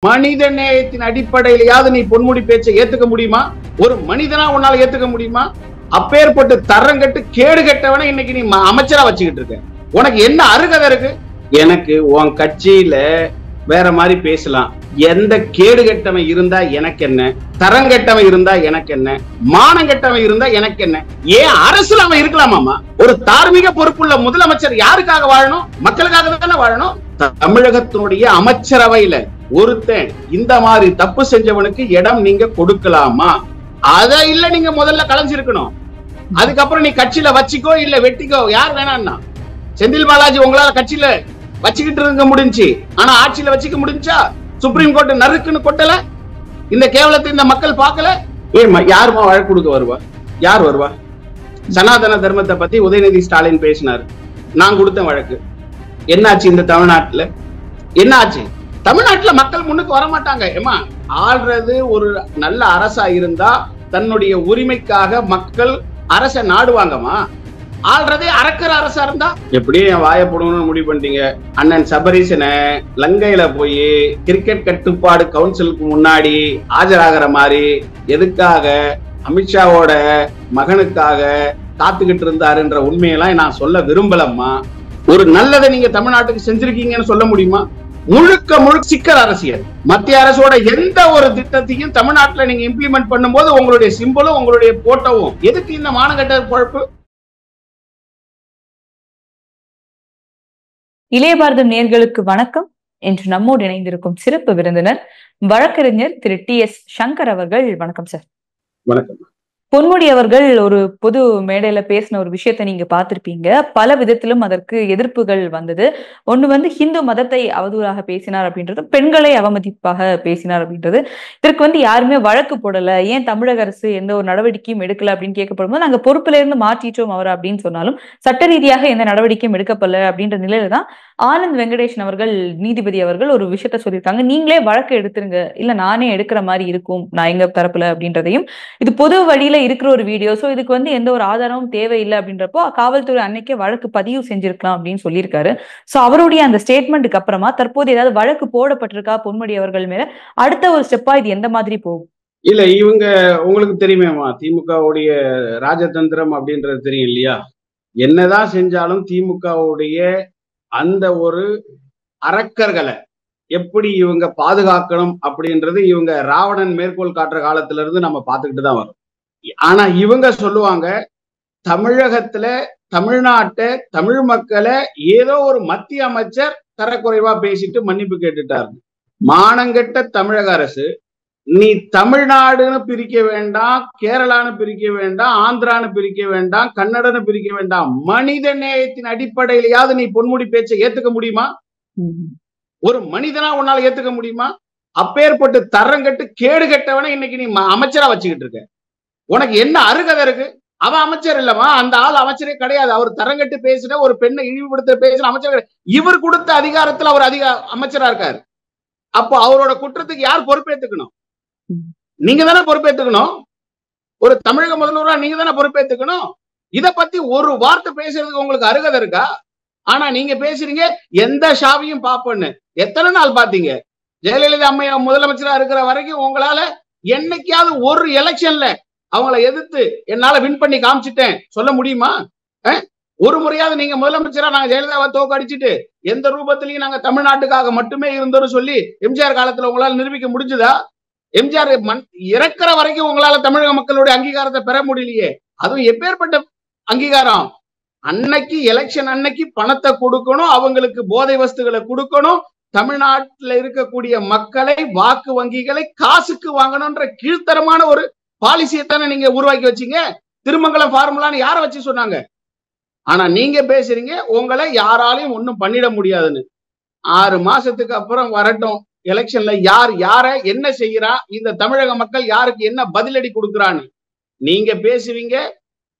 மனித நேயத்தின் அடிப்படையிலேயாவது நீ பொன்முடி பேச்சை ஏத்துக்க முடியுமா? ஒரு மனிதனா உன்னால ஏத்துக்க முடியுமா? அப்பேற்பட்டு தரங்கட்டு கேடு கட்டவன இன்னைக்கு நீ அமைச்சரா வச்சுக்கிட்டு இருக்க. உனக்கு என்ன அருகதை இருக்கு? எனக்கு உன் கட்சியில வேற மாதிரி பேசலாம். எந்த கேடு கட்டவன் இருந்தா எனக்கு என்ன, தரங்கட்டவன் இருந்தா எனக்கு என்ன, மானம் கட்டவன் இருந்தா எனக்கு என்ன? ஏன் அரசுல அவன் இருக்கலாமாமா? ஒரு தார்மீக பொறுப்புள்ள முதலமைச்சர் யாருக்காக வாழணும்? மக்களுக்காக தானே வாழணும். தமிழகத்தினுடைய அமைச்சரவையில ஒருத்தன் இந்த மாதிரி தப்பு செஞ்சவனுக்கு இடம் நீங்க கொடுக்கலாமா? அத இல்ல நீங்க முதல்ல கலைஞ்சிருக்கணும். அதுக்கப்புறம் நீ கட்சியில வச்சுக்கோ இல்ல வெட்டிக்கோ, யார் வேணாம்னா. செந்தில் பாலாஜி உங்களால கட்சியில வச்சுக்கிட்டு இருக்க முடிஞ்சு, ஆனா ஆட்சியில வச்சுக்க முடிஞ்சா? சுப்ரீம் கோர்ட் நறுக்குன்னு கொட்டல? இந்த கேவலத்தை இந்த மக்கள் பார்க்கல? யாருமா வழக்கு கொடுக்க வருவா? யார் வருவா? சனாதன தர்மத்தை பத்தி உதயநிதி ஸ்டாலின் பேசினார். நான் கொடுத்த வழக்கு என்னாச்சு? இந்த தமிழ்நாட்டுல என்ன ஆச்சு? தமிழ்நாட்டுல மக்கள் முன்னுக்கு வர மாட்டாங்க. ஏமா, ஆள்றது ஒரு நல்ல அரசா இருந்தா தன்னுடைய உரிமைக்காக மக்கள் அரச நாடுவாங்கம்மா. ஆள்றதே அரக்கர் அரசா இருந்தா எப்படி என் வாய போடணும்னு முடிவு பண்ணிட்டீங்க. அண்ணன் சபரீசனை லங்கையில போய் கிரிக்கெட் கட்டுப்பாடு கவுன்சிலுக்கு முன்னாடி ஆஜராகிற மாதிரி எதுக்காக அமித்ஷாவோட மகனுக்காக காத்துக்கிட்டு இருந்தாருன்ற உண்மையெல்லாம் நான் சொல்ல விரும்பலம்மா. ஒரு நல்லதை நீங்க தமிழ்நாட்டுக்கு செஞ்சிருக்கீங்கன்னு சொல்ல முடியுமா? முழுக்க சிக்கல் அரசியல். மத்திய அரசோட எந்த ஒரு திட்டத்தையும் தமிழ்நாட்டுல நீங்க இம்ப்ளிமெண்ட் பண்ணும்போது உங்களுடைய சிம்பலும் உங்களுடைய போட்டோவும் எதுக்கு இந்த மானகட்ட குழப்பு? இளைய பாரதம் நேயர்களுக்கு வணக்கம். இன்று நம்மோடு இணைந்திருக்கும் சிறப்பு விருந்தினர் வழக்கறிஞர் திரு டி.எஸ். சங்கர் அவர்கள். வணக்கம் சார். வணக்கம். பொன்முடி அவர்கள் ஒரு பொது மேடையில பேசின ஒரு விஷயத்த நீங்க பார்த்திருப்பீங்க. பல விதத்திலும் அதற்கு எதிர்ப்புகள் வந்தது. ஒண்ணு ஹிந்து மதத்தை அவதூறாக பேசினார் அப்படின்றது, பெண்களை அவமதிப்பாக பேசினார் அப்படின்றது. இதற்கு யாருமே வழக்கு போடல, ஏன் தமிழக அரசு எந்த ஒரு நடவடிக்கையும் எடுக்கல அப்படின்னு கேட்கப்படும் போது, நாங்க பொறுப்புல இருந்து மாற்றிட்டோம் அவர் அப்படின்னு சொன்னாலும் சட்ட ரீதியாக எந்த நடவடிக்கையும் எடுக்கப்படல அப்படின்ற நிலையில தான் ஆனந்த் வெங்கடேஷன் அவர்கள், நீதிபதி அவர்கள் ஒரு விஷயத்த சொல்லியிருக்காங்க. நீங்களே வழக்கு எடுத்துருங்க, இல்ல நானே எடுக்கிற மாதிரி இருக்கும் நான் எங்க தரப்புல அப்படின்றதையும். இது பொது வழியில இருக்கிற ஒரு வீடியோ. சோ இதுக்கு எந்த ஒரு ஆதாரமும் தேவையில்லை அப்படின்றப்போ காவல்துறை அன்னைக்கே வழக்கு பதிவு செஞ்சிருக்கலாம் அப்படின்னு சொல்லியிருக்காரு. சோ அவருடைய அந்த ஸ்டேட்மெண்ட்டுக்கு அப்புறமா தற்போது ஏதாவது வழக்கு போடப்பட்டிருக்கா பொன்முடி அவர்கள் மேல? அடுத்த ஒரு ஸ்டெப்பா இது எந்த மாதிரி போகும்? இல்ல, இவங்க உங்களுக்கு தெரியுமேமா, திமுகவுடைய ராஜதந்திரம் அப்படின்றது தெரியும் இல்லையா? என்னதான் செஞ்சாலும் திமுகவுடைய அந்த ஒரு அரக்கர்களை எப்படி இவங்க பாதுகாக்கணும் அப்படின்றது இவங்க ராவணன் மேற்கோள் காட்டுற காலத்துல இருந்து நம்ம பார்த்துக்கிட்டு தான் வரோம். ஆனா இவங்க சொல்லுவாங்க, தமிழகத்துல தமிழ்நாட்டை தமிழ் மக்களை ஏதோ ஒரு மத்திய அமைச்சர் தரக்குறைவா பேசிட்டு மன்னிப்பு கேட்டுட்டாரு. மானங்கெட்ட தமிழக அரசு, நீ தமிழ்நாடுன்னு பிரிக்க வேண்டாம், கேரளான்னு பிரிக்க வேண்டாம், ஆந்திரான்னு பிரிக்க வேண்டாம், கன்னடன்னு பிரிக்க வேண்டாம். மனித நேயத்தின் அடிப்படையிலேயாவது நீ பொன்முடி பேச்சை ஏத்துக்க முடியுமா? ஒரு மனிதனா உன்னால ஏத்துக்க முடியுமா? அப்பேற்பட்டு தரங்கட்டு கேடு கட்டவன இன்னைக்கு நீ அமைச்சரா வச்சுக்கிட்டு இருக்க. உனக்கு என்ன அருகதை இருக்கு? அவன் அமைச்சர் இல்லமா, அந்த ஆள் அமைச்சரே கிடையாது. அவர் தரங்கட்டு பேசின ஒரு பெண்ணை இழிவுபடுத்த பேசின அமைச்சர். இவர் கொடுத்த அதிகாரத்துல அவர் அமைச்சரா இருக்காரு. அப்போ அவரோட குற்றத்துக்கு யார் பொறுப்பேற்றுக்கணும்? நீங்க தானே பொறுப்பேற்றுக்கணும். ஒரு தமிழக முதல்வரா நீங்க தானே பொறுப்பேற்றுக்கணும். இத பத்தி ஒரு வார்த்தை பேசுறதுக்கு உங்களுக்கு அருகதை இருக்கா? ஆனா நீங்க பேசுறீங்க எந்த ஷாவையும் பாப்பன்னு. எத்தனை நாள் பாத்தீங்க? ஜெயலலிதா அம்மையா முதலமைச்சரா இருக்கிற வரைக்கும் உங்களால என்னைக்காவது ஒரு எலெக்ஷன்ல அவங்களை எதிர்த்து என்னால வின் பண்ணி காமிச்சிட்டேன் சொல்ல முடியுமா? ஒரு முறையாவது நீங்க முதலமைச்சரா நாங்க ஜெயலலிதாவை தோக்க அடிச்சுட்டு எந்த ரூபத்திலையும் நாங்க தமிழ்நாட்டுக்காக மட்டுமே இருந்தோம்னு சொல்லி எம்ஜிஆர் காலத்துல உங்களால நிரூபிக்க முடிஞ்சுதா? எம்ஜிஆர் இறக்குற வரைக்கும் உங்களால தமிழக மக்களுடைய அங்கீகாரத்தை பெற முடியலையே. அதுவும் எப்பேற்பட்ட அங்கீகாரம்? அன்னைக்கு எலெக்ஷன் அன்னைக்கு பணத்தை கொடுக்கணும், அவங்களுக்கு போதை வஸ்துகளை கொடுக்கணும், தமிழ்நாட்டில் இருக்கக்கூடிய மக்களை வாக்கு வங்கிகளை காசுக்கு வாங்கணும்ன்ற கீழ்த்தரமான ஒரு பாலிசியத்தானே நீங்க உருவாக்கி வச்சீங்க. திருமங்கலம் ஃபார்முலான்னு யாரை வச்சு சொன்னாங்க? ஆனா நீங்க பேசுறீங்க உங்களை யாராலையும் ஒண்ணும் பண்ணிட முடியாதுன்னு. 6 மாசத்துக்கு அப்புறம் வரட்டும் எலெக்ஷன்ல யார் யார என்ன செய்யறா, இந்த தமிழக மக்கள் யாருக்கு என்ன பதிலடி கொடுக்குறான்னு நீங்க பேசுவீங்க.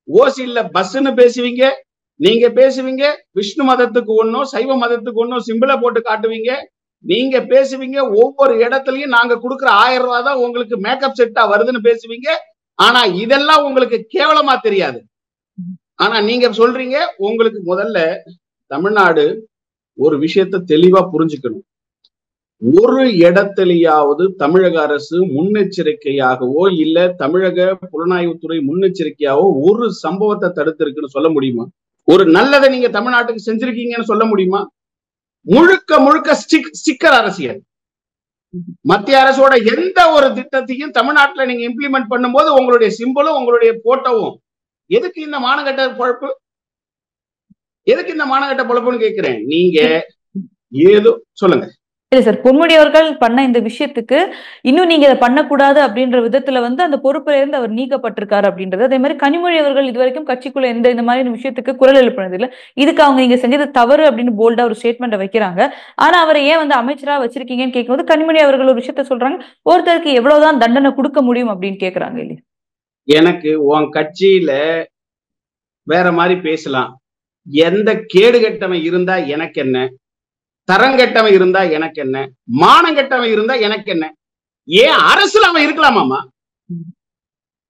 ஓசி இல்ல பஸ்ன்னு பேசுவீங்க. நீங்க பேசுவீங்க விஷ்ணு மதத்துக்கு ஒன்னும் சைவ மதத்துக்கு ஒன்னும் சிம்பிளை போட்டு காட்டுவீங்க. நீங்க பேசுவீங்க ஒவ்வொரு இடத்துலயும் நாங்க கொடுக்குற 1000 ரூபாய் தான் உங்களுக்கு மேக்கப் செட்டா வருதுன்னு பேசுவீங்க. ஆனா இதெல்லாம் உங்களுக்கு கேவலமா தெரியாது. ஆனா நீங்க சொல்றீங்க, உங்களுக்கு முதல்ல தமிழ்நாடு ஒரு விஷயத்த தெளிவா புரிஞ்சுக்கணும். ஒரு இடத்திலேயாவது தமிழக அரசு முன்னெச்சரிக்கையாகவோ இல்ல தமிழக புலனாய்வுத்துறை முன்னெச்சரிக்கையாகவோ ஒரு சம்பவத்தை தடுத்திருக்குன்னு சொல்ல முடியுமா? ஒரு நல்லதை நீங்க தமிழ்நாட்டுக்கு செஞ்சிருக்கீங்கன்னு சொல்ல முடியுமா? முழுக்க முழுக்க ஸ்டிக்கர் அரசியல். மத்திய அரசோட எந்த ஒரு திட்டத்தையும் தமிழ்நாட்டுல நீங்க இம்ப்ளிமெண்ட் பண்ணும்போது உங்களுடைய சிம்பலும் உங்களுடைய போட்டோவும். எதுக்கு இந்த மானகட்ட பொழப்பு? எதுக்கு இந்த மானகட்ட பொழப்புன்னு கேட்கிறேன். நீங்க ஏதோ சொல்லுங்க. இல்ல சார், பொன்முடி அவர்கள் பண்ண இந்த விஷயத்துக்கு இன்னும் நீங்க இதை பண்ணக்கூடாது அப்படின்ற விதத்துல அந்த பொறுப்புல இருந்து அவர் நீக்கப்பட்டிருக்காரு அப்படின்றது. அதே மாதிரி கனிமொழி அவர்கள் இதுவரைக்கும் கட்சிக்குள்ள இந்த மாதிரி விஷயத்துக்கு குரல் எழுப்பினது இல்ல. இதுக்கு அவங்க நீங்க செஞ்சது தவறு அப்படின்னு போல்டா ஒரு ஸ்டேட்மெண்ட் வைக்கிறாங்க. ஆனா அவரை ஏன் அமைச்சரா வச்சிருக்கீங்கன்னு கேட்கும்போது கனிமொழி அவர்கள் ஒரு விஷயத்த சொல்றாங்க, ஒருத்தருக்கு எவ்வளவுதான் தண்டனை கொடுக்க முடியும் அப்படின்னு கேக்குறாங்க இல்லையா? எனக்கு உன் கட்சியில வேற மாதிரி பேசலாம். எந்த கேடு கெட்டவன் இருந்தா எனக்கு என்ன, தரங்கெட்டவன் இருந்தா எனக்கு என்ன, மானங்கெட்டவன் இருந்தா எனக்கு என்ன? ஏன் அரசுல அவன் இருக்கலாமாமா?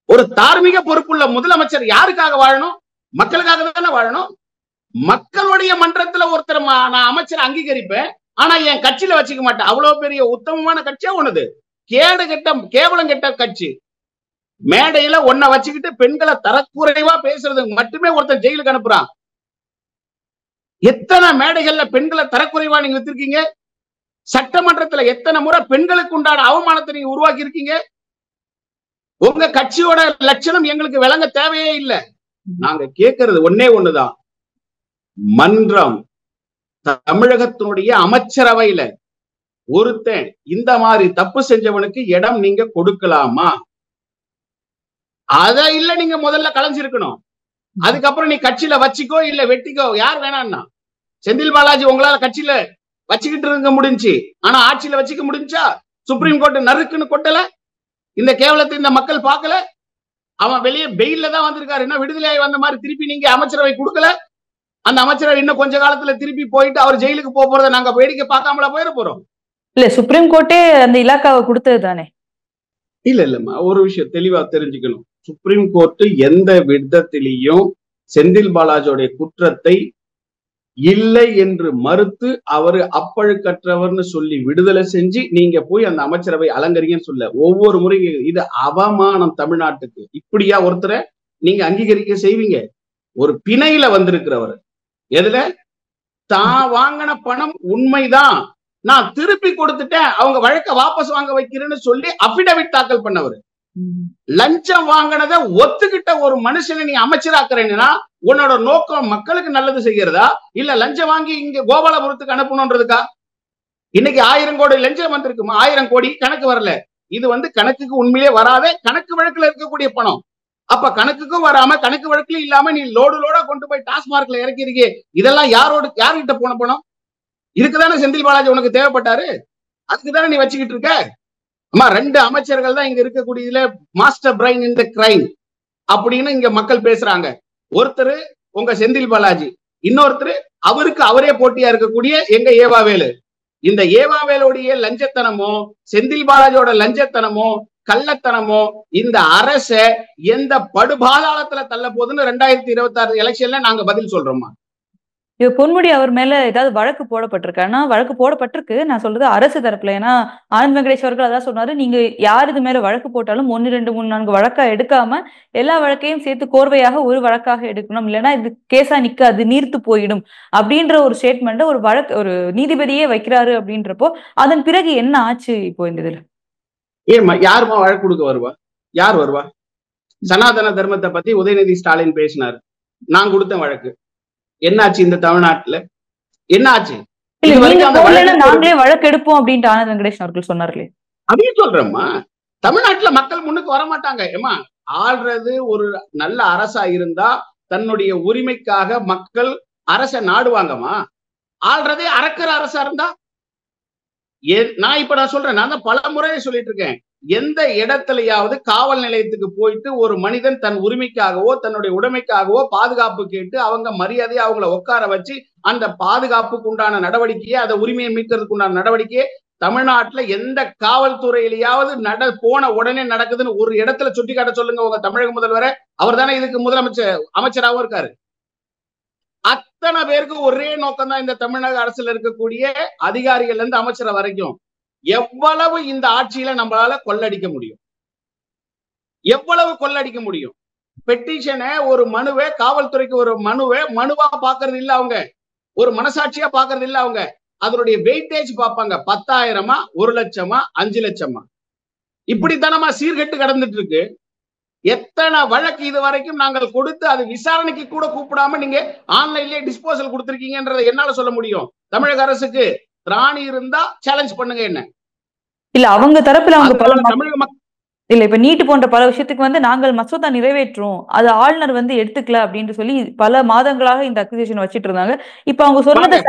ஒரு தார்மீக பொறுப்புள்ள முதலமைச்சர் யாருக்காக வாழணும்? மக்களுக்காக தானே வாழணும். மக்களுடைய மன்றத்துல ஒருத்தர் நான் அமைச்சர் அங்கீகரிப்பேன், ஆனா என் கட்சியில வச்சுக்க மாட்டேன். அவ்வளவு பெரிய உத்தமமான கட்சியா ஒண்ணுது? கேடு கெட்ட கேவலம் கெட்ட கட்சி. மேடையில ஒன்ன வச்சுக்கிட்டு பெண்களை தரக்குறைவா பேசுறது மட்டுமே ஒருத்தர் ஜெயிலுக்கு அனுப்புறான். எத்தனை மேடைகள்ல பெண்களை தரக்குறைவா நீங்க வச்சிருக்கீங்க? சட்டமன்றத்துல எத்தனை முறை பெண்களுக்கு உண்டான அவமானத்தை நீங்க உருவாக்கி இருக்கீங்க? உங்க கட்சியோட லட்சணம் எங்களுக்கு விளங்க தேவையே இல்லை. நாங்க கேட்கறது ஒன்னே ஒண்ணுதான். மன்றம், தமிழகத்தினுடைய அமைச்சரவையில ஒருத்தன் இந்த மாதிரி தப்பு செஞ்சவனுக்கு இடம் நீங்க கொடுக்கலாமா? அத இல்ல நீங்க முதல்ல கலைஞ்சிருக்கணும். அதுக்கப்புறம் நீ கட்சியில வச்சுக்கோ இல்ல வெட்டிக்கோ, யார் வேணாம்னா. செந்தில் பாலாஜி உங்களால கட்சியில வச்சுக்கிட்டு இருக்க முடிஞ்சு, ஆனா ஆட்சியில வச்சுக்க முடிஞ்சா? சுப்ரீம் கோர்ட் நறுக்குன்னு கொட்டல? இந்த கேவலத்தை இந்த மக்கள் பார்க்கல? அவன் வெளியே பெயில்ல தான் வந்திருக்காரு. என்ன விடுதலையாகி வந்த மாதிரி திருப்பி நீங்க அமைச்சரவை கொடுக்கல? அந்த அமைச்சரவை இன்னும் கொஞ்ச காலத்துல திருப்பி போயிட்டு அவர் ஜெயிலுக்கு போறதை நாங்க வேடிக்கை பார்க்காமல போயிட போறோம். இல்ல, சுப்ரீம் கோர்ட்டே அந்த இலாக்காவை கொடுத்தது தானே? இல்ல இல்லம்மா, ஒரு விஷயம் தெளிவா தெரிஞ்சுக்கணும். சுப்ரீம் கோர்ட் எந்த விதத்திலையும் செந்தில் பாலாஜியோடைய குற்றத்தை இல்லை என்று மறுத்து அவரு அப்பழுக்கற்றவர்னு சொல்லி விடுதலை செஞ்சு நீங்க போய் அந்த அமைச்சரவை அலங்கரிங்கன்னு சொல்ல. ஒவ்வொரு முறையும் இது அவமானம் தமிழ்நாட்டுக்கு. இப்படியா ஒருத்தரை நீங்க அங்கீகரிக்க செய்வீங்க? ஒரு பிணையில வந்திருக்கிறவர், எதுல தான் வாங்கின பணம் உண்மைதான், நான் திருப்பி கொடுத்துட்டேன், அவங்க வழக்க வாபஸ் வாங்க வைக்கிறேன்னு சொல்லி அபிடவிட் தாக்கல் பண்ணவர். லஞ்சம் வாங்கினதை ஒத்துக்கிட்ட ஒரு மனுஷனை நீ அமைச்சராக்குறேன்னா உன்னோட நோக்கம் மக்களுக்கு நல்லது செய்யறதா இல்ல லஞ்சம் வாங்கி இங்க கோபாலபுரத்துக்கு அனுப்பணும்ன்றதுக்கா? இன்னைக்கு 1000 கோடி லஞ்சம் வந்திருக்குமா? 1000 கோடி கணக்கு வரல. இது கணக்குக்கு உண்மையிலே வராத கணக்கு வழக்குல இருக்கக்கூடிய பணம். அப்ப கணக்குக்கும் வராம கணக்கு வழக்குல இல்லாம நீ லோடா கொண்டு போய் டாஸ்மார்க்ல இறக்கிறீங்க. இதெல்லாம் யார்கிட்ட போன பணம்? இதுக்குதானே செந்தில் பாலாஜி உனக்கு தேவைப்பட்டாரு? அதுக்குதானே நீ வச்சுக்கிட்டு இருக்க? அம்மா, 2 அமைச்சர்கள் தான் இங்க இருக்கக்கூடியதுல மாஸ்டர் பிரைன் இன் தி கிரைம் அப்படின்னு இங்க மக்கள் பேசுறாங்க. ஒருத்தர் உங்க செந்தில் பாலாஜி, இன்னொருத்தர் அவருக்கு அவரே போட்டியா இருக்கக்கூடிய எங்க ஏவாவேலு. இந்த ஏவாவேலுடைய லஞ்சத்தனமோ செந்தில் பாலாஜியோட லஞ்சத்தனமோ கள்ளத்தனமோ இந்த அரச எந்த படுபாதாளத்துல தள்ள போகுதுன்னு 2026 எலெக்ஷன்ல நாங்க பதில் சொல்றோமா? பொன்முடி அவர் மேல ஏதாவது வழக்கு போடப்பட்டிருக்கு? ஆனா வழக்கு போடப்பட்டிருக்கு, நான் சொல்றது அரசு தரப்புல. ஏன்னா ஆனந்த் வெங்கடேஷ் அவர்கள் அதான் சொன்னாரு, நீங்க யார் இது மேல வழக்கு போட்டாலும் 1, 2, 3, 4 வழக்கா எடுக்காம எல்லா வழக்கையும் சேர்த்து கோர்வையாக ஒரு வழக்காக எடுக்கணும், இல்லைன்னா இது கேஸா நிக்காது, நீர்த்து போயிடும் அப்படின்ற ஒரு ஸ்டேட்மெண்ட் ஒரு நீதிபதியே வைக்கிறாரு. அப்படின்றப்போ அதன் பிறகு என்ன ஆச்சு இப்போ இந்த இதுல? ஏமா யாருமா வழக்கு கொடுக்க வருவா? யார் வருவா? சனாதன தர்மத்தை பத்தி உதயநிதி ஸ்டாலின் பேசினார், நான் கொடுத்த வழக்கு. என்னாச்சு இந்த தமிழ்நாட்டுல? என்ன ஆச்சு? நாங்களே வழக்கு எடுப்போம் அப்படின்ட்டு ஆனந்த் வெங்கடேஷ் அவர்கள் சொன்னார்களே. அப்படின்னு சொல்றேம்மா, தமிழ்நாட்டுல மக்கள் முன்னுக்கு வர மாட்டாங்க. ஏமா, ஆள்றது ஒரு நல்ல அரசா இருந்தா தன்னுடைய உரிமைக்காக மக்கள் அரச நாடுவாங்கம்மா. ஆள்றதே அரக்கர் அரசா இருந்தா நான் சொல்றேன், நான் தான் பல முறையே சொல்லிட்டு இருக்கேன். எந்த இடத்துலயாவது காவல் நிலையத்துக்கு போயிட்டு ஒரு மனிதன் தன் உரிமைக்காகவோ தன்னுடைய உடைமைக்காகவோ பாதுகாப்பு கேட்டு அவங்க மரியாதையை அவங்கள உட்கார வச்சு அந்த பாதுகாப்புக்கு உண்டான நடவடிக்கையை, அதை உரிமையை மீட்கிறதுக்கு உண்டான நடவடிக்கையை தமிழ்நாட்டுல எந்த காவல்துறையிலேயாவது போன உடனே நடக்குதுன்னு ஒரு இடத்துல சுட்டி காட்ட சொல்லுங்க உங்க தமிழக முதல்வரை. அவர் தானே இதுக்கு அமைச்சராகவும் இருக்காரு. அத்தனை பேருக்கு ஒரே நோக்கம் தான் இந்த தமிழக அரசுல இருக்கக்கூடிய அதிகாரிகள் இருந்து அமைச்சர் வரைக்கும். எவ்வளவு இந்த ஆட்சியில நம்மளால கொள்ளடிக்க முடியும், எவ்வளவு கொள்ளடிக்க முடியும். பெட்டிஷனை, ஒரு மனுவை, காவல்துறைக்கு ஒரு மனுவா பாக்குறது இல்ல அவங்க, ஒரு மனசாட்சியா பாக்குறது இல்ல அவங்க. அதனுடைய வெயிட்டேஜ் பார்ப்பாங்க. 10,000, 1,00,000, 5,00,000. இப்படித்தானமா சீர்கெட்டு கடந்துட்டு இருக்கு. எத்தனை வழக்கு இது வரைக்கும் நாங்கள் கொடுத்து அது விசாரணைக்கு கூட கூப்பிடாம நீங்க ஆன்லைன்லயே டிஸ்போசல் கொடுத்திருக்கீங்கன்றதை என்னால சொல்ல முடியும். தமிழக அரசுக்கு திராணி இருந்தா சேலஞ்ச் பண்ணுங்க என்ன. இல்ல அவங்க தரப்புல அவங்க பல தமிழக இல்ல இப்ப நீட் போன்ற பல விஷயத்துக்கு வந்து நாங்கள் மசோதா நிறைவேற்றோம், அது ஆளுநர் வந்து எடுத்துக்கல அப்படின்னு சொல்லி பல மாதங்களாக இந்த அக்யூசேஷன் வச்சிட்டு இருந்தாங்க. இப்ப அவங்க சொன்னதை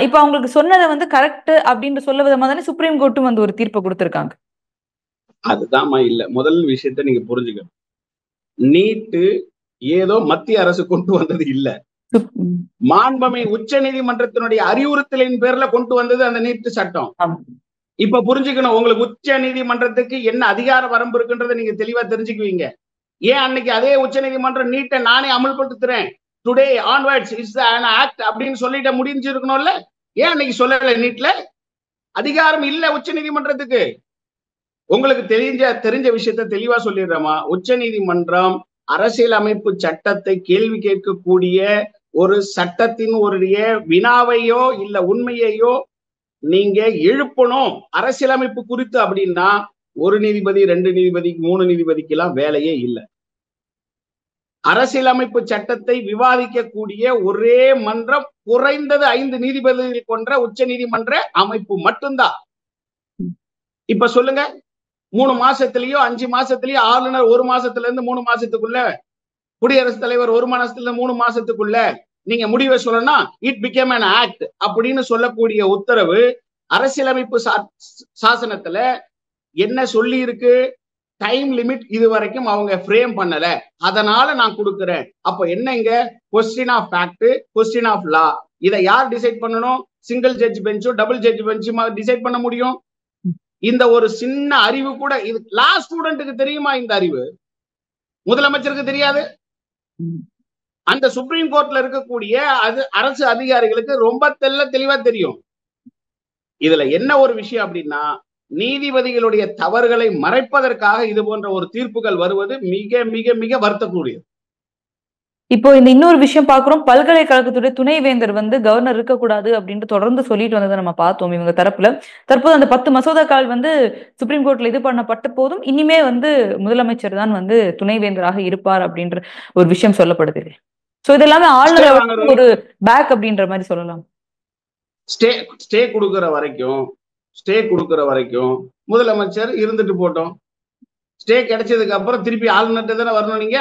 இப்ப அவங்களுக்கு சொன்னதை வந்து கரெக்ட் அப்படின்னு சொல்ல விதமா தானே சுப்ரீம் கோர்ட்டும் வந்து ஒரு தீர்ப்பை கொடுத்திருக்காங்க. அதுதான்மா இல்ல. முதல் விஷயத்தை நீங்க புரிஞ்சுக்கணும். நீட்டு ஏதோ மத்திய அரசு கொண்டு வந்தது இல்ல, மாண்புமிகு உச்ச நீதிமன்றத்தினுடைய அறிவுறுத்தலின் பேர்ல கொண்டு வந்தது அந்த நீட்டு சட்டம். இப்ப புரிஞ்சுக்கணும், உங்களுக்கு உச்ச நீதிமன்றத்துக்கு என்ன அதிகார வரம்பு இருக்குன்றதை நீங்க தெளிவா தெரிஞ்சுக்குவீங்க. ஏன் அன்னைக்கு அதே உச்ச நீதிமன்றம் நீட்டை நானே அமல்படுத்துறேன், today onwards it's an act அப்படின்னு சொல்லிட்டு முடிஞ்சிருக்கணும்ல. ஏன் அன்னைக்கு சொல்லல? நீட்ல அதிகாரம் இல்ல உச்ச நீதிமன்றத்துக்கு. உங்களுக்கு தெரிஞ்ச விஷயத்த தெளிவா சொல்லிடுறேமா. உச்ச நீதிமன்றம் அரசியல் அமைப்பு சட்டத்தை கேள்வி கேட்கக்கூடிய ஒரு சட்டத்தின் ஒரு வினாவையோ இல்ல உண்மையையோ நீங்க எழுப்பணும் அரசியலமைப்பு குறித்து அப்படின்னா, ஒரு நீதிபதி, 2 நீதிபதி, 3 நீதிபதிக்கு எல்லாம் வேலையே இல்லை. அரசியலமைப்பு சட்டத்தை விவாதிக்கக்கூடிய ஒரே மன்றம் குறைந்தது 5 நீதிபதிகள் கொண்ட உச்ச நீதிமன்ற அமைப்பு மட்டும்தான். இப்ப சொல்லுங்க, 3 மாசத்திலயோ 5 மாசத்திலயோ ஆளுநர் 1 மாசத்துல இருந்து 3 மாசத்துக்குள்ள, குடியரசுத் தலைவர் 1 மாசத்துல 3 மாசத்துக்குள்ள நீங்க முடிவை சொல்லணும்னா இட் பிகேம் an act அப்படின்னு சொல்லக்கூடிய உத்தரவு அரசியலமைப்பு சாசனத்துல என்ன சொல்லி இருக்கு? டைம் லிமிட் இது வரைக்கும் அவங்க ஃப்ரேம் பண்ணல, அதனால நான் கொடுக்கிறேன். அப்ப என்னங்க? Question of fact, question of law. இதை யார் டிசைட் பண்ணணும்? சிங்கிள் ஜட்ஜ் பெஞ்சோ டபுள் ஜட்ஜ் பெஞ்சுமா டிசைட் பண்ண முடியும்? இந்த ஒரு சின்ன அறிவு கூட இது லா ஸ்டூடெண்ட்டுக்கு தெரியுமா? இந்த அறிவு முதலமைச்சருக்கு தெரியாது. அந்த சுப்ரீம் கோர்ட்ல இருக்கக்கூடிய அரசு அதிகாரிகளுக்கு ரொம்ப தெளிவா தெரியும். இதுல என்ன ஒரு விஷயம் அப்படின்னா, நீதிபதிகளுடைய தவறுகளை மறைப்பதற்காக இது போன்ற ஒரு தீர்ப்புகள் வருவது மிக மிக மிக வருத்தக்கூடியது. இப்போ இந்த இன்னொரு விஷயம் பாக்குறோம், பல்கலைக்கழகத்துடைய துணைவேந்தர் வந்து கவர்னர் இருக்கக்கூடாது அப்படின்னு தொடர்ந்து சொல்லிட்டு வந்ததை நம்ம பார்த்தோம் இவங்க தரப்புல. தற்போது அந்த 10 மசோதாக்கள் வந்து சுப்ரீம் கோர்ட்ல இது பண்ணப்பட்ட போதும் இனிமே வந்து முதலமைச்சர் தான் வந்து துணைவேந்தராக இருப்பார் அப்படின்ற ஒரு விஷயம் சொல்லப்படுது. சோ இது எல்லாமே ஆளுநர் ஒரு பேக் அப்படின்ற மாதிரி சொல்லலாம். ஸ்டே கொடுக்கிற வரைக்கும் முதலமைச்சர் இருந்துட்டு போட்டோம். ஸ்டே கிடைச்சதுக்கு அப்புறம் திருப்பி ஆளுநர்கிட்ட தானே வரணும். நீங்க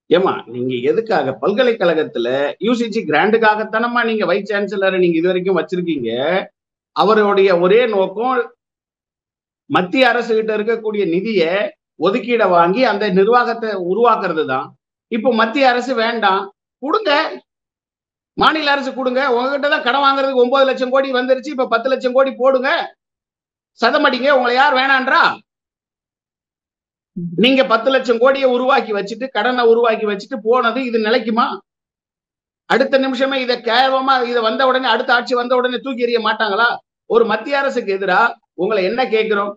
ஏமா நீங்க எதுக்காக பல்கலைக்கழகத்துல யூசிசி கிராண்டுக்காகத்தானமா நீங்க வைஸ் சான்சலரை நீங்க இது வரைக்கும் வச்சிருக்கீங்க. அவருடைய ஒரே நோக்கம் மத்திய அரசு கிட்ட இருக்கக்கூடிய நிதியை ஒதுக்கீட வாங்கி அந்த நிர்வாகத்தை உருவாக்குறது தான். இப்போ மத்திய அரசு வேண்டாம், கொடுங்க, மாநில அரசு கொடுங்க. உங்ககிட்ட தான் கடன் வாங்குறதுக்கு 9 லட்சம் கோடி வந்துருச்சு, இப்ப 10 லட்சம் கோடி போடுங்க, சதமடிங்க. உங்களை யார் வேணான்றா? நீங்க 10 லட்சம் கோடியை உருவாக்கி வச்சுட்டு, கடனை உருவாக்கி வச்சுட்டு போனது இது நிலைக்குமா? அடுத்த நிமிஷமே இதை கேவலமா இதை வந்த உடனே அடுத்த ஆட்சி வந்த உடனே தூக்கி எறிய மாட்டாங்களா? ஒரு மத்திய அரசுக்கு எதிரா உங்களை என்ன கேட்கிறோம்?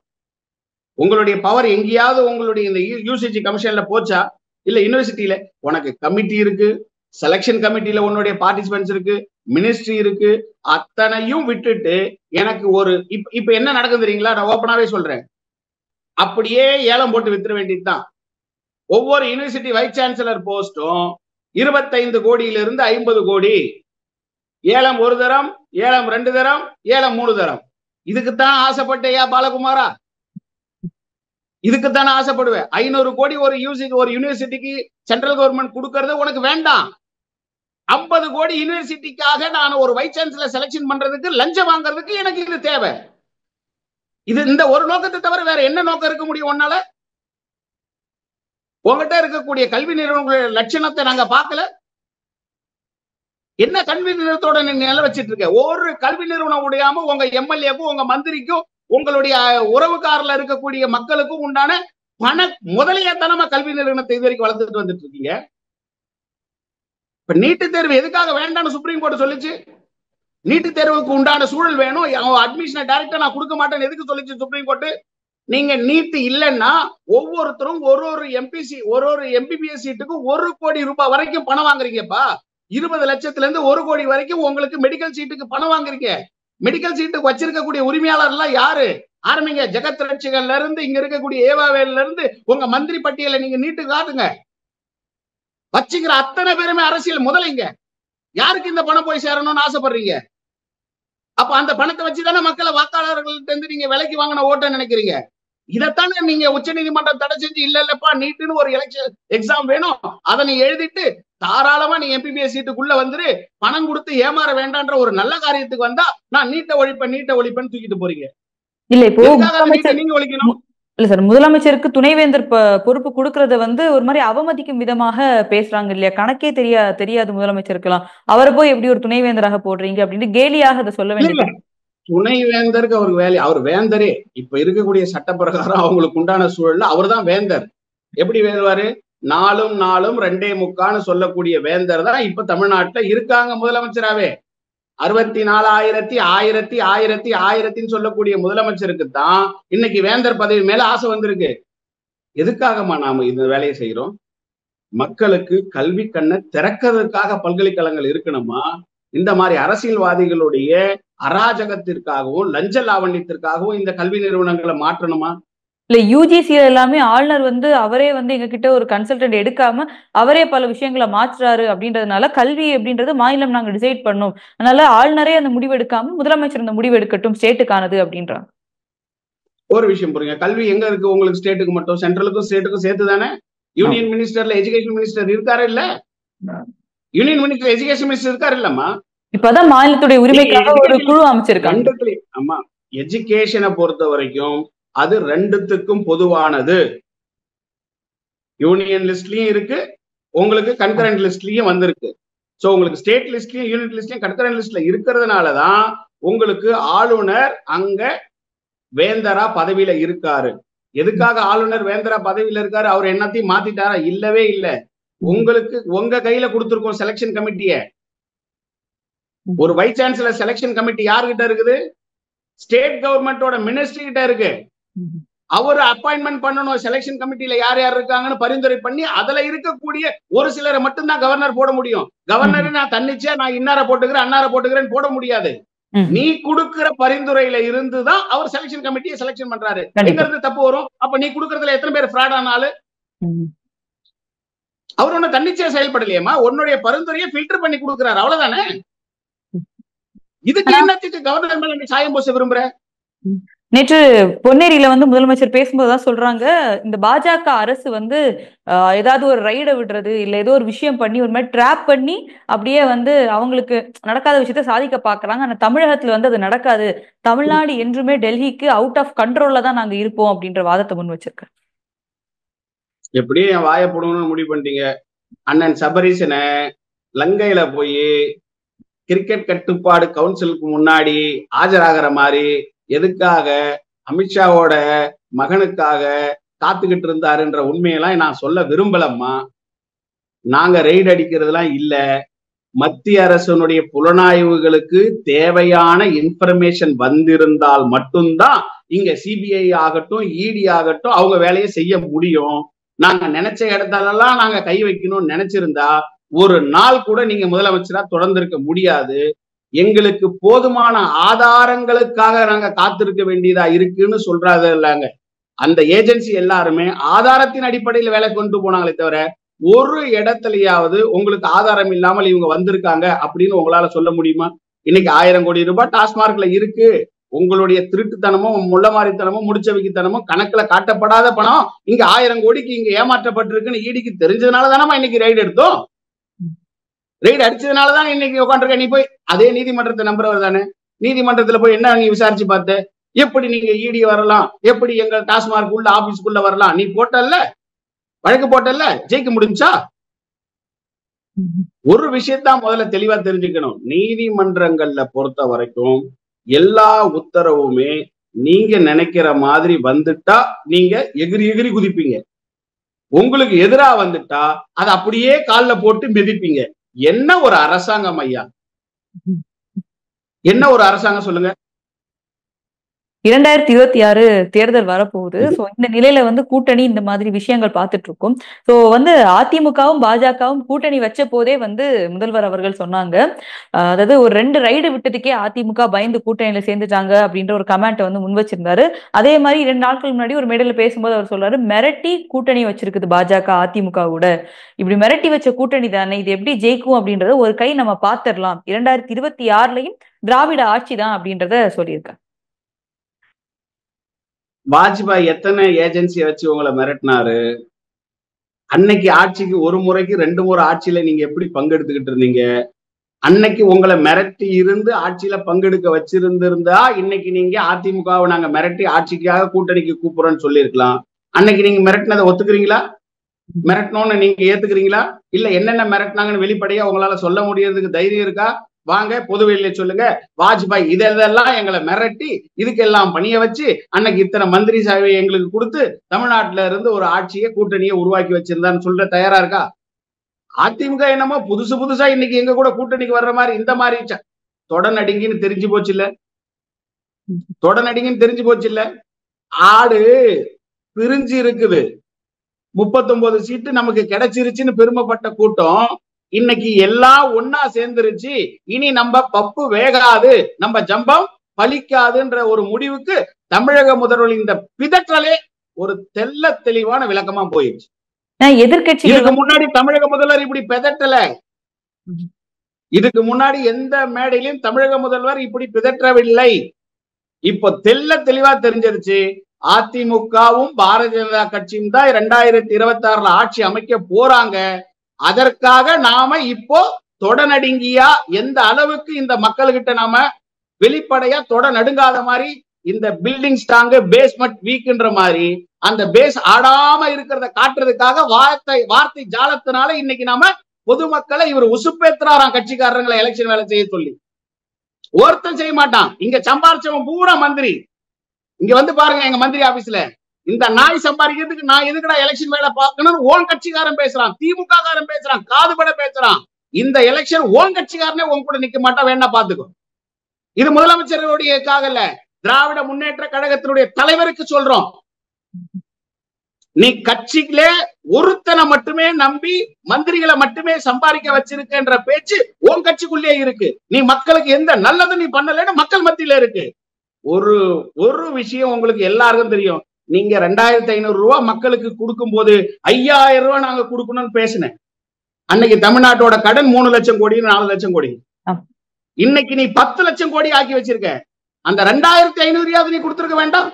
உங்களுடைய பவர் எங்கேயாவது உங்களுடைய இந்த யூசிசி கமிஷன்ல போச்சா? இல்ல யூனிவர்சிட்டியில உனக்கு கமிட்டி இருக்கு, செலக்ஷன் கமிட்டியில உன்னுடைய பார்ட்டிசிபென்ட்ஸ் இருக்கு, மினிஸ்ட்ரி இருக்கு, அத்தனையும் விட்டுட்டு எனக்கு ஒரு இப்ப என்ன நடக்குது தெரியுங்களா? நான் ஓப்பனாவே சொல்றேன், அப்படியே ஏலம் போட்டு வித்துற வேண்டியதுதான். ஒவ்வொரு யூனிவர்சிட்டி வைஸ் சான்சலர் போஸ்டும் 25 கோடியிலிருந்து 50 கோடி. ஏலம் 1 தரம், ஏலம் 2 தரம், ஏலம் 3 தரம். இதுக்குத்தான் ஆசைப்பட்டேயா பாலகுமாரா? இதுக்குத்தானே ஆசைப்படுவேன். 500 கோடி ஒரு யூனிவர்சிட்டிக்கு சென்ட்ரல் கவர்மெண்ட் கொடுக்கறது உனக்கு வேண்டாம். 50 கோடி யூனிவர்சிட்டிக்காக நான் ஒரு வைஸ் சான்சலர் செலக்ஷன் பண்றதுக்கு லஞ்சம் வாங்குறதுக்கு எனக்கு இது தேவை. இது இந்த ஒரு நோக்கத்தை தவிர வேற என்ன நோக்கம் இருக்க முடியும் உன்னால? உங்ககிட்ட இருக்கக்கூடிய கல்வி நிறுவனங்களுடைய லட்சணத்தை நாங்க பார்க்கல. என்ன கல்வி நிறுவனத்தோட நீங்க நில வச்சிட்டு இருக்க? ஒரு கல்வி நிறுவனம் உடையாம உங்க எம்எல்ஏக்கும் உங்க மந்திரிக்கும் உங்களுடைய உறவுக்காரில் இருக்கக்கூடிய மக்களுக்கும் உண்டான பண முதலியத்தனமா கல்வி நிறுவனத்தை இது வரைக்கும் வளர்த்துட்டு வந்துட்டு இருக்கீங்க. இப்ப நீட்டு தேர்வு எதுக்காக வேண்டாம்னு சுப்ரீம் கோர்ட் சொல்லிச்சு? நீட்டு தேர்வுக்கு உண்டான சூழல் வேணும். அட்மிஷனை டைரக்டா நான் கொடுக்க மாட்டேன்னு எதுக்கு சொல்லிச்சு சுப்ரீம் கோர்ட்? நீங்க நீட் இல்லைன்னா ஒவ்வொருத்தரும் ஒரு எம்பிபிஎஸ் சீட்டுக்கு 1 கோடி ரூபாய் வரைக்கும் பணம் வாங்குறீங்கப்பா. 20 லட்சத்துல இருந்து 1 கோடி வரைக்கும் உங்களுக்கு மெடிக்கல் சீட்டுக்கு பணம் வாங்குறீங்க. மெடிக்கல் சீட்டுக்கு வச்சிருக்கக்கூடிய உரிமையாளர் எல்லாம் யாரு? ஆரம்பிங்க. ஜெகத் ரட்சகர்ல இருந்து இங்க இருக்கக்கூடிய ஏவாவேல இருந்து உங்க மந்திரி பட்டியலை நீங்க நீட்டு காட்டுங்க. வச்சுக்கிற அத்தனை பேருமே அரசியல் முதலைங்க. யாருக்கு இந்த பணம் போய் சேரணும்னு ஆசைப்படுறீங்க? அப்ப அந்த பணத்தை வச்சுதானே மக்களை வாக்காளர்கள்ட்ட இருந்து நீங்க விலைக்கு வாங்கின ஓட்ட நினைக்கிறீங்க. இதைத்தானே நீங்க உச்ச நீதிமன்றம் தடை செஞ்சு இல்லப்பா நீட்டுன்னு ஒரு எலெக்ஷன் எக்ஸாம் வேணும், அதை நீ எழுதிட்டு தாராளமா நீ எம்பிபிஎஸ் சீட்டுக்குள்ள வந்துரு, பணம் கொடுத்து ஏமாற வேண்டான்ற ஒரு நல்ல காரியத்துக்கு வந்தா நான் நீட்டை ஒழிப்பேன்னு தூக்கிட்டு போறீங்க. இல்ல இப்போ நீங்க ஒழிக்கணும் இல்ல சார், முதலமைச்சருக்கு துணைவேந்தர் பொறுப்பு கொடுக்கறத ஒரு மாதிரி அவமதிக்கும் விதமாக பேசுறாங்க இல்லையா? கணக்கே தெரியாது முதலமைச்சருக்கெல்லாம், அவரை போய் எப்படி ஒரு துணைவேந்தராக போடுறீங்க அப்படின்னு கேலியாக அதை சொல்ல வேண்டியது. துணைவேந்தருக்கு அவருக்கு வேலை, அவர் வேந்தரே. இப்ப இருக்கக்கூடிய சட்ட பிரகாரம் அவங்களுக்கு உண்டான சூழல்ல அவர் தான் வேந்தர். எப்படி வேறுவாரு? நாளும் 2.25 சொல்லக்கூடிய வேந்தர் தான் இப்ப தமிழ்நாட்டுல இருக்காங்க முதலமைச்சராவே. 64,000 சொல்லக்கூடிய முதலமைச்சருக்கு தான் இன்னைக்கு வேந்தர் பதவி மேல ஆசை வந்திருக்கு. எதுக்காகமா நாம இந்த வேலையை செய்யறோம்? மக்களுக்கு கல்வி கண்ணை திறக்கிறதுக்காக பல்கலைக்கழகங்கள் இருக்கணுமா? இந்த மாதிரி அரசியல்வாதிகளுடைய அராஜகத்திற்காகவும் லஞ்ச லாவண்யத்திற்காகவும் இந்த கல்வி நிறுவனங்களை மாற்றணுமா? இல்ல யூஜிசி எல்லாமே ஆளுநர் அவரே எங்க கிட்ட ஒரு கன்சல்டன்ட் எடுக்காம அவரே பல விஷயங்களை மாற்றுறாரு அப்படின்றதுனால கல்வி அப்படின்றது மாநிலம் நாங்க டிசைட் பண்ணோம், அதனால ஆளுநரே அந்த முடிவு எடுக்காம முதலமைச்சர் அந்த முடிவு எடுக்கட்டும், ஸ்டேட்டுக்கானது அப்படின்றாங்க. ஒரு விஷயம் புரியுங்க, கல்வி எங்க இருக்கு உங்களுக்கு? ஸ்டேட்டுக்கு மட்டும், சென்ட்ரலுக்கும் ஸ்டேட்டுக்கும் சேர்த்து தானே. யூனியன் மினிஸ்டர்ல எஜுகேஷன் மினிஸ்டர் இருக்காரு இல்ல? யூனியன் மினிஸ்டர் எஜுகேஷன் மினிஸ்டர் இருக்காரு இல்லம்மா? இப்பதான் மாநிலத்துடைய உரிமைக்காக ஒரு குழு அமைச்சிருக்காங்க. ஆமா, எஜுகேஷனை பொறுத்த வரைக்கும் அது ரெண்டுத்துக்கும் பொதுவானது. யூனியன் லிஸ்ட்லயும் இருக்கு, உங்களுக்கு கன்கரண்ட் லிஸ்ட்லயும் வந்திருக்கு. சோ உங்களுக்கு ஸ்டேட் லிஸ்ட்லயும் யூனியன் லிஸ்ட்லயும் கன்கரண்ட் லிஸ்ட்ல இருக்கிறதுனாலதான் உங்களுக்கு ஆளுநர் அங்க வேந்தரா பதவியில இருக்காரு. எதுக்காக ஆளுநர் வேந்தரா பதவியில இருக்காரு? அவர் என்னத்தையும் மாத்திட்டாரா? இல்லவே இல்ல. உங்களுக்கு உங்க கையில கொடுத்திருக்கோம் செலக்ஷன் கமிட்டிய. ஒரு வைஸ் சான்சலர் செலக்ஷன் கமிட்டி யாருகிட்ட இருக்குது? ஸ்டேட் கவர்மெண்டோட மினிஸ்ட்ரி கிட்ட இருக்கு. அவர் அப்பாயின்மெண்ட் பண்ணணும். செலக்ஷன் கமிட்டியில யார் யார் இருக்காங்கன்னு பரிந்துரை பண்ணி அதுல இருக்கக்கூடிய ஒரு சிலரை மட்டும்தான் கவர்னர் போட முடியும். கவர்னர் நான் தன்னிச்சையா நான் இன்னார போட்டுக்கிறேன் அன்னார போட்டுக்கிறேன்னு போட முடியாது. நீ கொடுக்கிற பரிந்துரையில இருந்துதான் அவர் செலக்ஷன் கமிட்டியை செலக்ஷன் பண்றாரு. எங்கிறது தப்பு வரும்? அப்ப நீ கொடுக்கறதுல எத்தனை பேர் ஃப்ராட் ஆனாலும் அவர் ஒன்னும் தன்னிச்சையா செயல்படலையேமா, உன்னுடைய பரிந்துரையை ஃபில்டர் பண்ணி கொடுக்கிறாரு, அவ்வளவுதானே. இதுக்கு என்னத்துக்கு கவர்னர் மேல நீ சாயம் பூச விரும்புற? நேற்று பொன்னேரியில முதலமைச்சர் பேசும்போதுதான் சொல்றாங்க, இந்த பாஜக அரசு ஏதாவது ஒரு ரைடை விடுறது இல்ல ஏதோ ஒரு விஷயம் பண்ணி ஒரு மாதிரி ட்ராப் பண்ணி அப்படியே அவங்களுக்கு நடக்காத விஷயத்த சாதிக்க பாக்குறாங்க. ஆனா தமிழகத்துல அது நடக்காது, தமிழ்நாடு என்றுமே டெல்லிக்கு அவுட் ஆஃப் கண்ட்ரோல்ல தான் நாங்க இருப்போம் அப்படின்ற வாதத்தை முன் வச்சிருக்கேன். எப்படியே என் வாயை போடணும்னு முடிவு பண்ணிட்டீங்க. அண்ணன் சபரீசனை லங்கையில போய் கிரிக்கெட் கட்டுப்பாடு கவுன்சிலுக்கு முன்னாடி ஆஜராகிற மாதிரி எதுக்காக அமித்ஷாவோட மகனுக்காக காத்துக்கிட்டு இருந்தாருன்ற உண்மையெல்லாம் நான் சொல்ல விரும்பலம்மா. நாங்க ரெய்டு அடிக்கிறதுலாம் இல்ல. மத்திய அரசனுடைய புலனாய்வுகளுக்கு தேவையான இன்ஃபர்மேஷன் வந்திருந்தால் மட்டும்தான் இங்க சிபிஐ ஆகட்டும் இடி ஆகட்டும் அவங்க வேலையை செய்ய முடியும். நாங்க நினைச்ச இடத்தாலெல்லாம் நாங்க கை வைக்கணும்னு நினைச்சிருந்தா ஒரு நாள் கூட நீங்க முதலமைச்சரா தொடர்ந்திருக்க முடியாது. எங்களுக்கு போதுமான ஆதாரங்களுக்காக நாங்க காத்திருக்க வேண்டியதா இருக்குன்னு சொல்றாங்க இல்லைங்க. அந்த ஏஜென்சி எல்லாருமே ஆதாரத்தின் அடிப்படையில் வேலை கொண்டு போனாங்களே தவிர ஒரு இடத்துலயாவது உங்களுக்கு ஆதாரம் இல்லாமல் இவங்க வந்திருக்காங்க அப்படின்னு உங்களால சொல்ல முடியுமா? இன்னைக்கு 1000 கோடி ரூபாய் டாஸ்மார்க்ல இருக்கு. உங்களுடைய திருட்டுத்தனமும் முள்ளமாரித்தனமும் முடிச்சவைக்குத்தனமும் கணக்குல காட்டப்படாத பணம் இங்க 1000 கோடிக்கு இங்க ஏமாற்றப்பட்டிருக்குன்னு ஈடிக்கு தெரிஞ்சதுனால தானே இன்னைக்கு ரைடு எடுத்தோம். ரைடு அடிச்சதுனாலதான் இன்னைக்கு உட்காந்துருக்க. நீ போய் அதே நீதிமன்றத்தை நம்புறவர் தானே, நீதிமன்றத்துல போய் என்ன நீ விசாரிச்சு பார்த்த? எப்படி நீங்க இடி வரலாம், எப்படி எங்க டாஸ்மார்க் உள்ள ஆபீஸ்க்குள்ள வரலாம்? நீ போட்டல்ல, வழக்கு போட்டல்ல, ஜெயிக்க முடிஞ்சா? ஒரு விஷயத்தான் முதல்ல தெளிவா தெரிஞ்சுக்கணும். நீதிமன்றங்கள்ல பொறுத்த வரைக்கும் எல்லா உத்தரவுமே நீங்க நினைக்கிற மாதிரி வந்துட்டா நீங்க எகிரி எகிரி குதிப்பீங்க. உங்களுக்கு எதிரா வந்துட்டா அதை அப்படியே கால்ல போட்டு மிதிப்பீங்க. என்ன ஒரு அரசாங்கம் ஐயா! என்ன ஒரு அரசாங்கம் சொல்லுங்க? 2026 தேர்தல் வரப்போகுது. சோ இந்த நிலையில வந்து கூட்டணி இந்த மாதிரி விஷயங்கள் பார்த்துட்டு இருக்கோம். சோ வந்து அதிமுகவும் பாஜகவும் கூட்டணி வச்ச போதே வந்து முதல்வர் அவர்கள் சொன்னாங்க. அதாவது ஒரு 2 ரைடு விட்டதுக்கே அதிமுக பயந்து கூட்டணியில சேர்ந்துட்டாங்க அப்படின்ற ஒரு கமெண்ட் வந்து முன் வச்சிருந்தாரு. அதே மாதிரி 2 நாட்கள் முன்னாடி ஒரு மேடையில பேசும்போது அவர் சொல்றாரு, மிரட்டி கூட்டணி வச்சிருக்குது பாஜக அதிமுக கூட. இப்படி மிரட்டி வச்ச கூட்டணி தானே, இது எப்படி ஜெயிக்கும் அப்படின்றத ஒரு கை நம்ம பார்த்திடலாம். 2026லயும் திராவிட ஆட்சி தான் அப்படின்றத சொல்லியிருக்காங்க. வாஜ்பாய் எத்தனை ஏஜென்சியை வச்சு உங்களை மிரட்டினாரு? அன்னைக்கு ஆட்சிக்கு ஒரு முறைக்கு 2 முறை ஆட்சியில நீங்க எப்படி பங்கெடுத்துக்கிட்டு இருந்தீங்க? அன்னைக்கு உங்களை மிரட்டி இருந்து ஆட்சியில பங்கெடுக்க வச்சிருந்திருந்தா இன்னைக்கு நீங்க அதிமுகவை நாங்க மிரட்டி ஆட்சிக்காக கூட்டணிக்கு கூப்பிடுறோம்னு சொல்லியிருக்கலாம். அன்னைக்கு நீங்க மிரட்டினதை ஒத்துக்கிறீங்களா? மிரட்டணும்னு நீங்க ஏத்துக்கிறீங்களா? இல்ல என்னென்ன மிரட்டினாங்கன்னு வெளிப்படையா உங்களால சொல்ல முடியறதுக்கு தைரியம் இருக்கா? வாங்க பொதுவெளியில சொல்லுங்க. வாஜ்பாய் இதெல்லாம் எங்களை மிரட்டி இதுக்கெல்லாம் பணிய வச்சு அன்னைக்கு இத்தனை மந்திரி சேவையை எங்களுக்கு கொடுத்து தமிழ்நாட்டுல இருந்து ஒரு ஆட்சியை கூட்டணியை உருவாக்கி வச்சிருந்தான்னு சொல்ற தயாரா இருக்கா? அதிமுக என்னமோ புதுசா இன்னைக்கு எங்க கூட கூட்டணிக்கு வர்ற மாதிரி இந்த மாதிரி தொடநடிங்கன்னு தெரிஞ்சு போச்சு இல்ல? தொடநடிங்கன்னு தெரிஞ்சு போச்சு இல்ல? ஆடு பிரிஞ்சு இருக்குது. 39 சீட்டு நமக்கு கிடைச்சிருச்சுன்னு பெருமைப்பட்ட கூட்டம் இன்னைக்கு எல்லாம் ஒன்னா சேர்ந்துருச்சு. இனி நம்ம பப்பு வேகாது, நம்ம ஜம்பம் பலிக்காதுன்ற ஒரு முடிவுக்கு தமிழக முதல்வர் இந்த பிதற்றலே ஒரு தெள்ள தெளிவான விளக்கமா போயிடுச்சு. எதிர்கட்சிகள் இதுக்கு முன்னாடி தமிழக முதல்வர் இப்படி பிதற்றல. இதுக்கு முன்னாடி எந்த மேடையிலும் தமிழக முதல்வர் இப்படி பிதற்றவில்லை. இப்போ தெள்ள தெளிவா தெரிஞ்சிருச்சு. அதிமுகவும் பாரதிய ஜனதா கட்சியும் தான் 2026 ஆட்சி அமைக்க போறாங்க. அதற்காக நாம இப்போ தொடநடுங்கியா எந்த அளவுக்கு இந்த மக்கள்கிட்ட நாம வெளிப்படையா தொட நடுங்காத மாதிரி இந்த பில்டிங் ஸ்ட்ராங் பேஸ்மெண்ட் வீக்ன்ற மாதிரி அந்த பேஸ் ஆடாம இருக்கிறத காட்டுறதுக்காக வார்த்தை ஜாலத்தினால இன்னைக்கு நாம பொதுமக்களை இவர் உசுப்பேத்துறாராம் கட்சிக்காரங்களை எலெக்ஷன் வேலை செய்ய சொல்லி. ஒருத்தன் செய்ய மாட்டான். இங்க சம்பாரிச்சவன் பூரா மந்திரி. இங்க வந்து பாருங்க எங்க மந்திரி ஆபீஸ்ல இந்த நாய் சம்பாதிக்கிறதுக்கு நான் எதுக்குடா எலெக்ஷன் வேலை பார்க்கணும்னு ஓன் கட்சிக்காரன் பேசுறான், திமுக காரன் பேசுறான், காதுபட பேசுறான். இந்த எலெக்ஷன் ஓன் கட்சிக்காரனே உன் கூட நிக்க மாட்டா, வேணா பாத்துக்கோ. இது முதலமைச்சருடைய இல்ல, திராவிட முன்னேற்ற கழகத்தினுடைய தலைவருக்கு சொல்றோம். நீ கட்சியிலே ஒருத்தனை மட்டுமே நம்பி மந்திரிகளை மட்டுமே சம்பாதிக்க வச்சிருக்கன்ற பேச்சு உன் கட்சிக்குள்ளே இருக்கு. நீ மக்களுக்கு எந்த நல்லது நீ பண்ணலன்னு மக்கள் மத்தியில இருக்கு. ஒரு விஷயம் உங்களுக்கு எல்லாருக்கும் தெரியும். நீங்க 2500 ரூபாய் மக்களுக்கு கொடுக்கும் போது 5000 ரூபாய் நாங்க கொடுக்கணும்னு பேசினேன். அன்னைக்கு தமிழ்நாட்டோட கடன் 3 லட்சம் கோடி 4 லட்சம் கோடி. இன்னைக்கு நீ 10 லட்சம் கோடி ஆக்கி வச்சிருக்க. அந்த 2500 நீ கொடுத்திருக்க வேண்டாம்,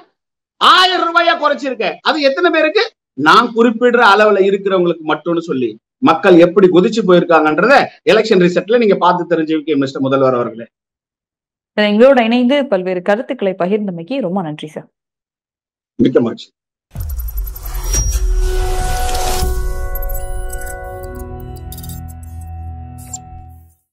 1000 ரூபாயா குறைச்சிருக்க. அது எத்தனை பேருக்கு? நான் குறிப்பிடுற அளவுல இருக்கிறவங்களுக்கு மட்டும்னு சொல்லி மக்கள் எப்படி குதிச்சு போயிருக்காங்கன்றத எலெக்ஷன் ரிசல்ட்ல நீங்க பார்த்து தெரிஞ்சுக்க மிஸ்டர் முதல்வர் அவர்களே. எங்களோட இணைந்து பல்வேறு கருத்துக்களை பகிர்ந்தமைக்கு ரொம்ப நன்றி சார். மிக்க மகிழ்ச்சி.